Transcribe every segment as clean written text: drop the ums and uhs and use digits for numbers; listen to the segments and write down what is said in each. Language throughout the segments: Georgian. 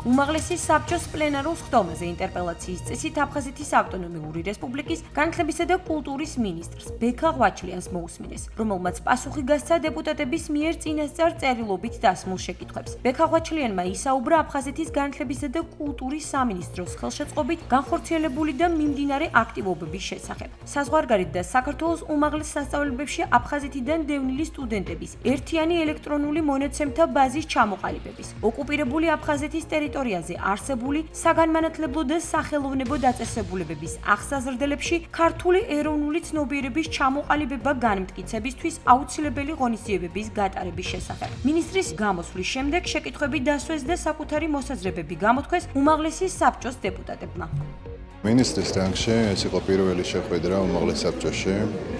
უმაღლესი საბჭოს პლენარულ სხდომაზე ინტერპელაციის წესით აფხაზეთის ავტონომიური რესპუბლიკის განათლებისა და კულტურის მინისტრს ბექა ღვაჩლიანს მოусმინეს, რომელმაც პასუხი გასცა დეპუტატების მიერ წინასწარ წერილობით დასმულ შეკითხვებს. ბექა ღვაჩლიანმა ისაუბრა აფხაზეთის განათლებისა და კულტურის სამინისტროს ხელშეწყობით განხორციელებული და მიმდინარე აქტივობების შესახებ. საზღვარგარეთ და საქართველოს უმაღლეს სასწავლებელებში აფხაზეთიდან დევნილი სტუდენტების ერთიანი ელექტრონული მონაცემთა ბაზის ჩამოყალიბების, ოკუპირებული აფხაზეთის ტერიტორიაზე არსებული საგანმანათლებლო და სახელოვნებო დაწესებულებების აღსაზრდელებში ქართული ეროვნული ცნობიერების ჩამოყალიბება განმტკიცებისთვის აუცილებელი ღონისძიებების გატარების შესახებ. მინისტრის გამოსვლის შემდეგ შეკითხვები დასვეს და საკუთარი მოსაზრებები გამოთქვეს უმაღლესი საბჭოს დეპუტატებმა. მინისტრის რანგში ეს იყო პირველი შეხვედრა უმაღლეს საბჭოში.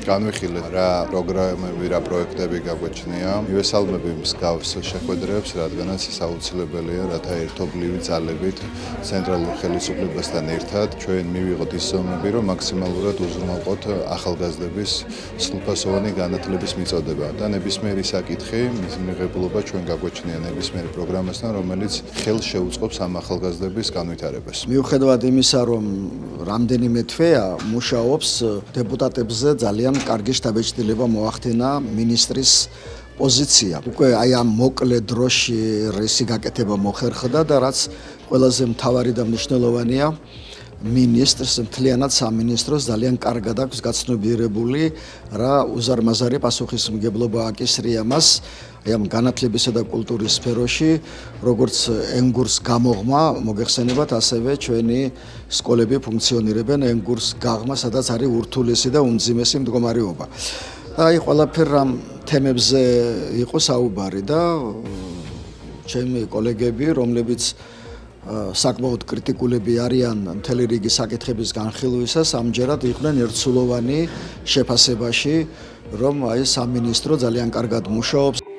განვიხილეთ რა პროგრამები, რა პროექტები გაგვეჩნია. მივესალმები მსგავს შეხვედრებს, რადგანაც ეს აუცილებელია, რათა ერთობლივი ძალებით ცენტრალურ ხელისუფლებასთან ერთად ჩვენ მივიღოთ ის ზომები, რომ მაქსიმალურად უზრუნველყოთ ახალგაზრდების სრულფასოვანი განათლების მიწოდება და ნებისმიერი საკითხი, მის მიღებულობა ჩვენ გაგვეჩნია ნებისმიერ პროგრამასთან, რომელიც ხელს შეუწყობს ამ ახალგაზრდების განვითარებას. მიუხედავად იმისა, რომ რამდენიმე თვეა მუშაობს დეპუტატებზე ძალიან კარგი შთაბეჭდილება მოახდინა მინისტრის პოზიცია. უკვე აი ამ მოკლე დროში რისი გაკეთება მოხერხდა და რაც ყველაზე მთავარი და მნიშვნელოვანია მინისტრს მთლიანად სამინისტროს ძალიან კარგად აქვს გაცნობიერებული რა უზარმაზარი პასუხისმგებლობა აკისრია მას ამ განათლებისა და კულტურის სფეროში, როგორც ენგურს გამოღმა მოგეხსენებათ, ასევე ჩვენი სკოლები ფუნქციონირებენ ენგურს გაღმა, სადაც არის ურთულესი და უმძიმესი მდგომარეობა. აი ყველაფერ ამ თემებზე იყო საუბარი და ჩემი კოლეგები, რომლებიც საკმაოდ კრიტიკულები არიან მთელი რიგი საკითხების განხილვისას, ამჯერად იყვნენ ერთსულოვანი შეფასებაში, რომ აი სამინისტრო ძალიან კარგად მუშაობს.